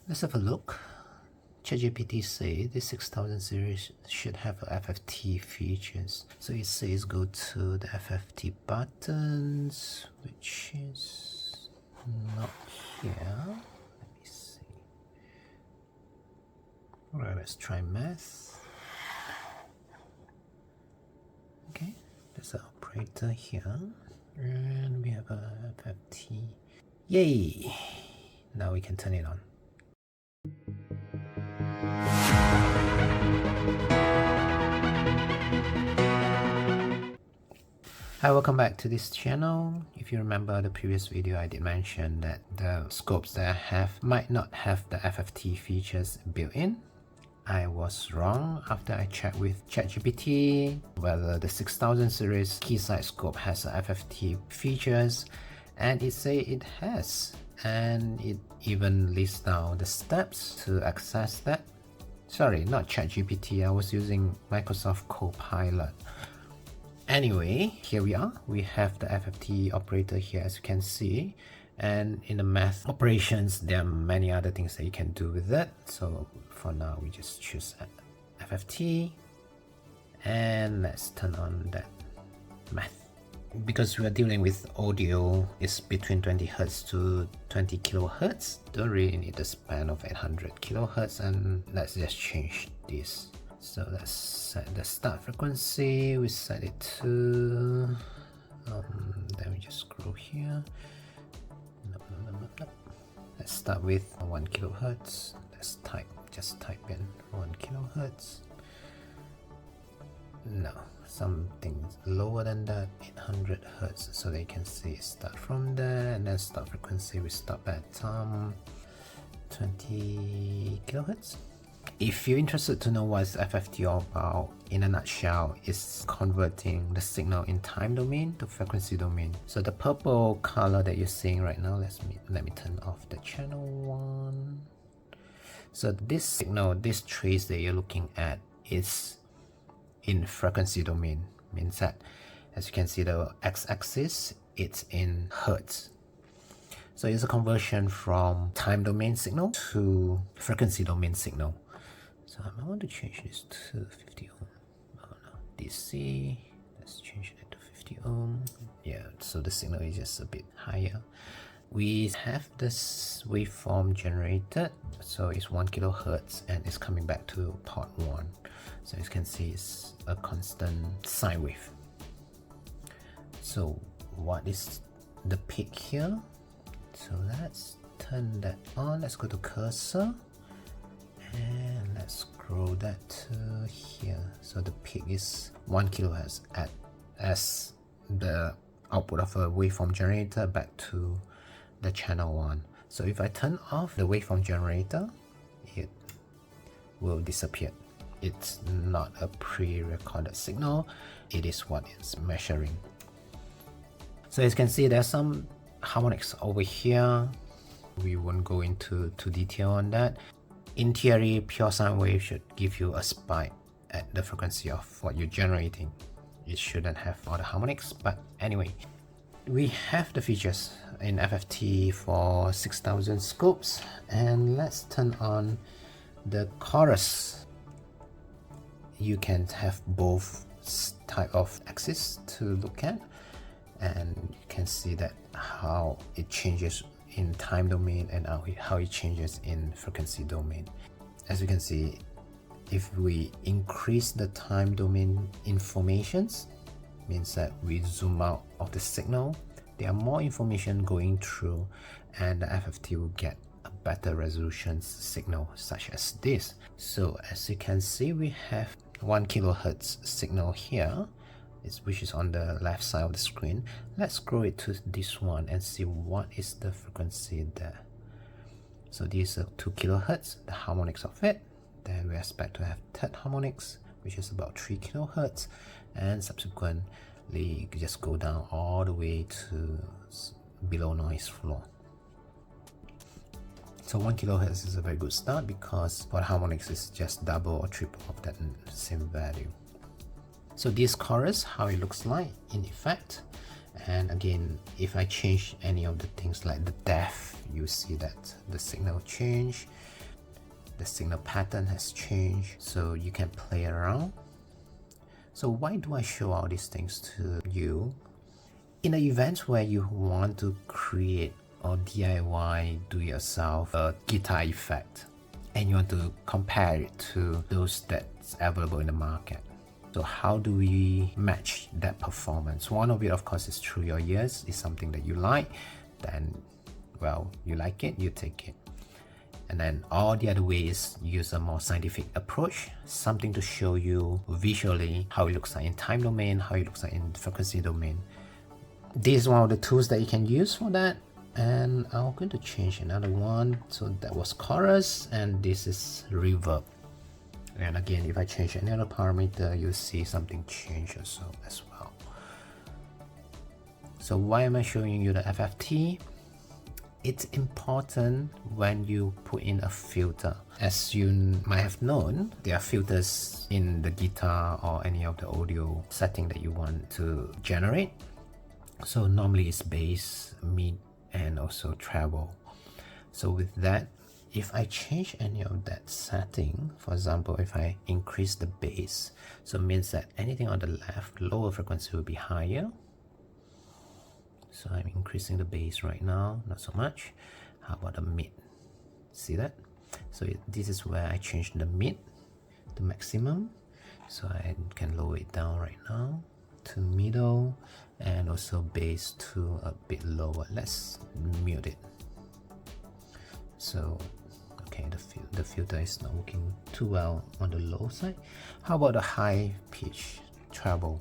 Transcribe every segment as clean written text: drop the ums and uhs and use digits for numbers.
Let's have a look. ChatGPT say this 6000 series should have FFT features. So it says go to the FFT buttons, which is not here. Let me see. Alright, let's try math. Okay, there's an operator here. And we have a FFT. Yay! Now we can turn it on. Hi, welcome back to this channel. If you remember the previous video, I did mention that the scopes that I have might not have the FFT features built in. I was wrong after I checked with ChatGPT whether the 6000 series Keysight scope has FFT features, and it say it has, and it even lists down the steps to access that. Sorry, not ChatGPT, I was using Microsoft Copilot. Anyway, here we are. We have the FFT operator here, as you can see, and in the math operations there are many other things that you can do with it. So for now we just choose FFT and let's turn on that math. Because we are dealing with audio, it's between 20 Hz to 20 kHz. Don't really need the span of 800 kHz, and let's just change this. So let's set the start frequency, we set it to, then we just scroll here. No. Let's start with 1 kHz. Let's just type in 1 kHz. No, something lower than that, 800 Hz, so they can see start from there, and then start frequency, we stop at 20 kHz. If you're interested to know what is FFT all about, in a nutshell, it's converting the signal in time domain to frequency domain. So the purple color that you're seeing right now, let me turn off the channel 1. So this signal, this trace that you're looking at is in frequency domain, means that as you can see the x-axis, it's in Hertz. So it's a conversion from time domain signal to frequency domain signal. So I want to change this to 50 ohm. Oh no, DC, let's change it to 50 ohm. Yeah, so the signal is just a bit higher. We have this waveform generated, so it's 1 kHz and it's coming back to port 1. So as you can see, it's a constant sine wave. So what is the peak here? So let's turn that on. Let's go to cursor and let's scroll that to here. So the peak is 1 kHz as the output of a waveform generator back to the channel 1. So if I turn off the waveform generator, it will disappear. It's not a pre-recorded signal, it is what it's measuring. So as you can see, there's some harmonics over here. We won't go into too detail on that. In theory, pure sine wave should give you a spike at the frequency of what you're generating. It shouldn't have all the harmonics, but anyway, we have the features in FFT for 6000 scopes, and let's turn on the chorus. You can have both type of axis to look at, and you can see that how it changes in time domain and how it changes in frequency domain. As you can see, if we increase the time domain informations, means that we zoom out of the signal, there are more information going through, and the FFT will get a better resolution signal such as this. So as you can see, we have 1 kHz signal here, which is on the left side of the screen. Let's scroll it to this one and see what is the frequency there. So this is 2 kHz, the harmonics of it. Then we expect to have third harmonics, which is about 3 kHz, and subsequently just go down all the way to below noise floor. So 1 kHz is a very good start because for harmonics is just double or triple of that same value. So this chorus, how it looks like in effect, And again, if I change any of the things like the depth, you see that the signal change, the signal pattern has changed, so you can play around. So why do I show all these things to you? In the event where you want to create or DIY, do yourself a guitar effect, and you want to compare it to those that's available in the market. So how do we match that performance? One of it, of course, is through your ears. It's something that you like, then, well, you like it, you take it. And then all the other ways, use a more scientific approach, something to show you visually how it looks like in time domain, how it looks like in frequency domain. This is one of the tools that you can use for that. And I'm going to change another one. So that was chorus, and this is reverb. And again, if I change any other parameter, you'll see something change also as well. So why am I showing you the FFT? It's important when you put in a filter. As you might have known, there are filters in the guitar or any of the audio setting that you want to generate. So normally it's bass, mid, and also treble. So with that, if I change any of that setting, for example, if I increase the bass, so it means that anything on the left, lower frequency will be higher. So I'm increasing the bass right now, not so much. How about the mid? See that? So this is where I change the mid to maximum. So I can lower it down right now to middle, and also bass to a bit lower. Let's mute it. So okay, the filter is not working too well on the low side. How about the high pitch treble?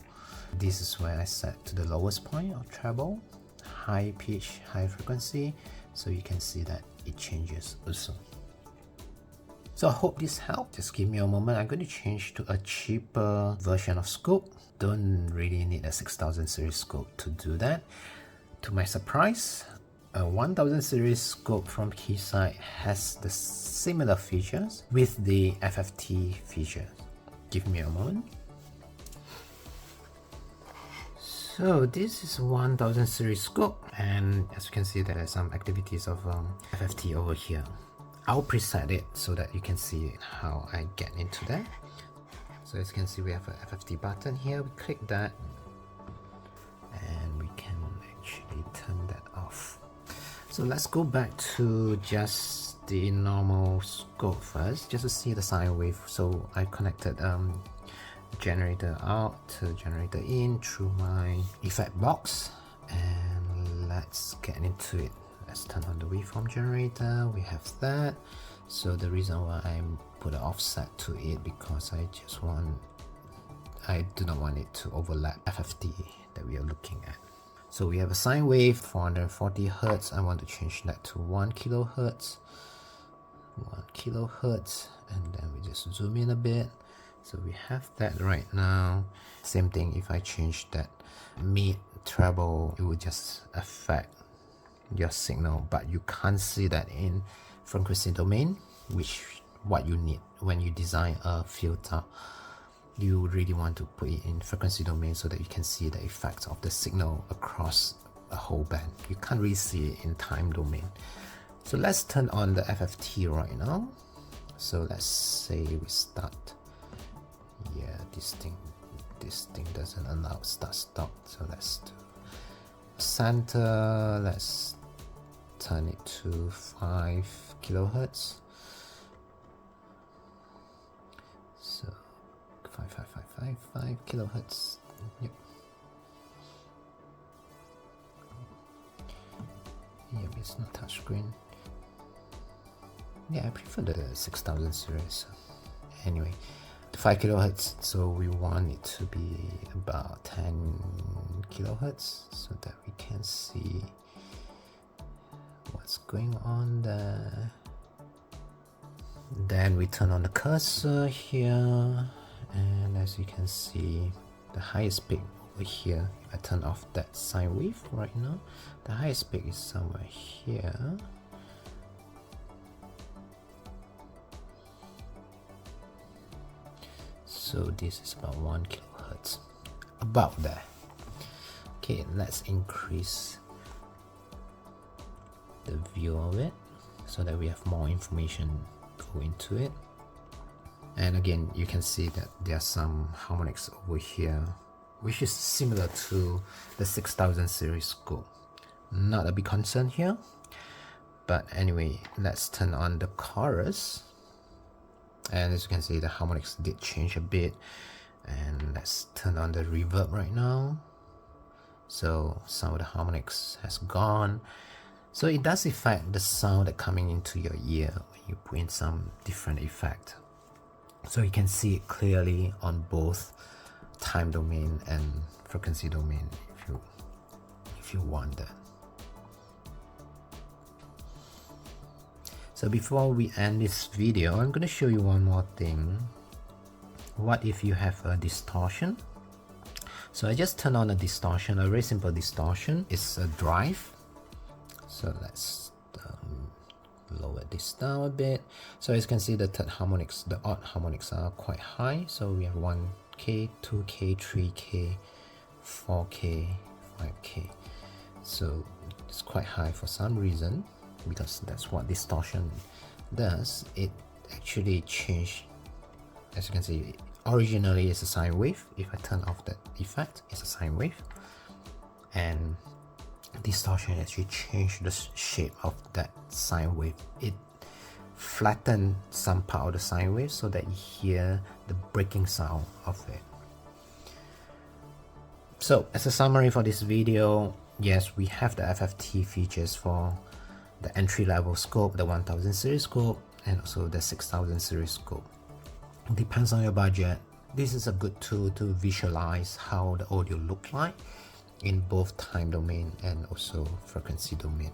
This is where I set to the lowest point of treble, high pitch, high frequency, so you can see that it changes also. So I hope this helped. Just give me a moment. I'm going to change to a cheaper version of scope. Don't really need a 6000 series scope to do that. To my surprise, a 1000 series scope from Keysight has the similar features with the FFT features. Give me a moment. So this is 1000 series scope, and as you can see, there are some activities of FFT over here. I'll preset it so that you can see how I get into that. So as you can see, we have a FFT button here. We click that and we can actually turn that off. So let's go back to just the normal scope first, just to see the sine wave. So I connected generator out to generator in through my effect box, and let's get into it. Let's turn on the waveform generator. We have that. So the reason why I put an offset to it, because I do not want it to overlap FFT that we are looking at. So we have a sine wave 440 Hertz. I want to change that to 1 kilohertz. 1 kilohertz, and then we just zoom in a bit. So we have that right now. Same thing, if I change that mid treble, it will just affect your signal, but you can't see that in frequency domain, which what you need when you design a filter. You really want to put it in frequency domain so that you can see the effects of the signal across a whole band. You can't really see it in time domain. So let's turn on the FFT right now. So let's say we start. Yeah, this thing doesn't allow start stop. So let's do center. Let's turn it to 5 kilohertz. So 5 kilohertz. Yep. Yep, it's not touchscreen. Yeah, I prefer the 6000 series. Anyway, 5 kilohertz. So we want it to be about 10 kilohertz so that we can see what's going on there. Then we turn on the cursor here, and as you can see, the highest peak over here. If I turn off that sine wave right now, the highest peak is somewhere here. So this is about 1 kilohertz, about there. Okay, let's increase the view of it so that we have more information go into it. And again, you can see that there are some harmonics over here which is similar to the 6000 series scope. Not a big concern here, but anyway, let's turn on the chorus, and as you can see the harmonics did change a bit. And let's turn on the reverb right now, so some of the harmonics has gone. So it does affect the sound that coming into your ear when you put in some different effect. So you can see it clearly on both time domain and frequency domain if you want that. So before we end this video, I'm going to show you one more thing. What if you have a distortion? So I just turn on a distortion, a very simple distortion. It's a drive. So let's lower this down a bit. So as you can see, the third harmonics, the odd harmonics are quite high. So we have 1K, 2K, 3K, 4K, 5K. So it's quite high for some reason, because that's what distortion does. It actually changed. As you can see, originally it's a sine wave. If I turn off that effect, it's a sine wave, and distortion actually changed the shape of that sine wave. It flattened some part of the sine wave so that you hear the breaking sound of it. So as a summary for this video, yes, we have the FFT features for the entry-level scope, the 1000 series scope, and also the 6000 series scope. Depends on your budget. This is a good tool to visualize how the audio look like in both time domain and also frequency domain.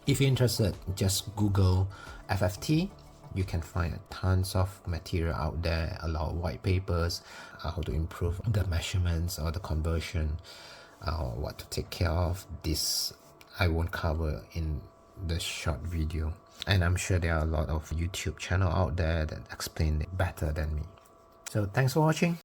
If you're interested, just Google FFT. You can find tons of material out there, a lot of white papers, how to improve the measurements or the conversion, what to take care of. This I won't cover in the short video, and I'm sure there are a lot of YouTube channel out there that explain it better than me. So thanks for watching.